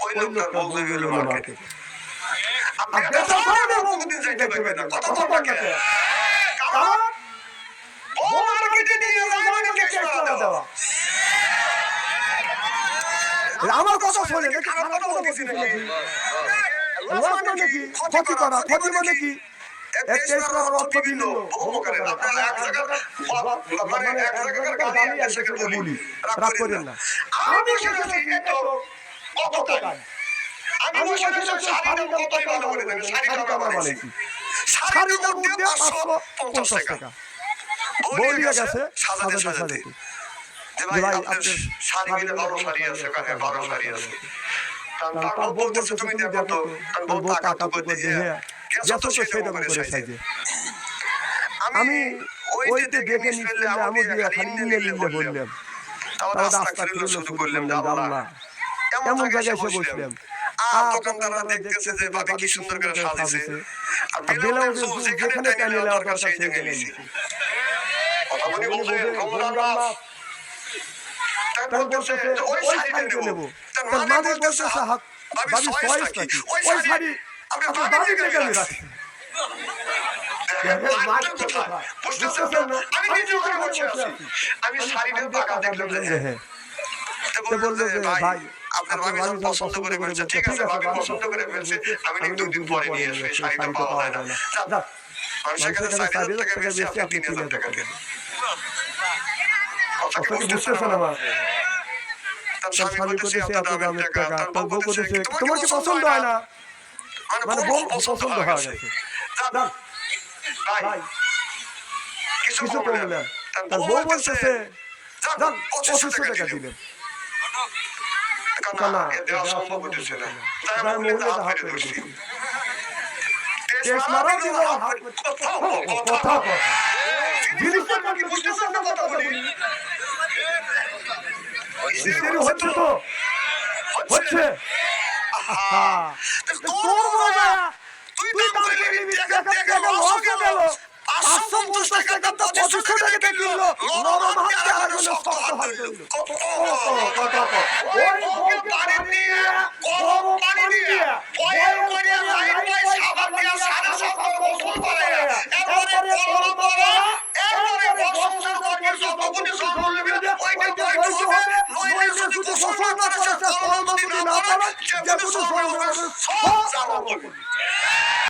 ওই লোকটার বউ হয়ে গেল মার্কেটে। আপনি একটা সামনে বহুদিন যাইতে পারবেন না, কথা বলবেন না। কারণ বউ মার্কেটে নিয়ে যায় মানে কেস করা দেওয়া। আমার কথা শোনে নাকি খারাপ কথা বলতেছি নাকি? লস মানে কি? ক্ষতি করা, ক্ষতি মানে কি? এক কেস করার অর্থ ভিন্ন। বহু করেন আপনারা এক জায়গা মানে এক জায়গার গালি এক জায়গায় বলি, রাগ করেন না। আমি বসে আছি এত কতটাই আমি বসে আছি শাড়িটা কতই ভালো করে দেন, শাড়িটা আমরা বানাইছি, শাড়িটার মধ্যে 550 টাকা বলি গেছে সাজাতে সাজাতে যে ভাই আপনার শাড়ি কিনে ভালো শাড়ি আছে, কানে ভালো শাড়ি আছে। তারপর বলতেছে তুমি দেখো তো, আমি বলতে টাকা তো দিয়ে গেছো তো সেটা করে সাইজে। আমি ওইতে দেখে নিলে আমি দিয়ে খালি নিলে বললাম, তারপর রাস্তা ফিরে শুরু করলাম আল্লাহ এমন জায়গায় এসে বসলাম। আর দোকানদাররা দেখতেছে যে ভাবি কি সুন্দর করে সাজিয়েছে, আর বেলাও যেখানে টাইনে নেওয়ার দরকার সেই জায়গায় নিয়েছে। কথা বলি বুঝলেন রমজান মাস তারপর বলছে ওই শাড়িটা নেব, তার মানে বলতেছে ভাবি চয়েস নাকি ওই শাড়ি আপনি ভাবি দেখে রাখি। আমি নিজে ওখানে বসে আছি, আমি শাড়িটা টাকা দেখলাম যে বললো যে ভাই আপনার ভাবি যখন পছন্দ করে ফেলছে, ঠিক আছে ভাবি পছন্দ করে ফেলছে, আমি নাকি 2 দিন পরে নিয়ে আসবো, শাড়িটা পাওয়া যায় না। আমি সেখানে 4,000 টাকা বেশি আপনি 3,000 টাকা দেন। কথা কি বুঝতেছেন আমার? তার স্বামী বলতেছে এত দামের টাকা, তার বউ বলতেছে তোমার কি পছন্দ হয় না? মানে বউ পছন্দ হয়ে গেছে। ভাই কিছু বললেন, তার বউ বলতেছে যান 2500 টাকা দিলেন। না দেওয়া সম্ভব হচ্ছে না, তাই আমি মহিলাটা হাত করে দিচ্ছি। কেস মারা দিল কথা জিনিসটা কি বুঝতেছেন না? কথা বলি হচ্ছে তো হচ্ছে তোর বাবা তুই দাম করে নিবি, টাকা লস হয়ে গেল। 550 টাকা দাম 2500 টাকা কিনলো, নরম হাতে আর শক্ত হাতে।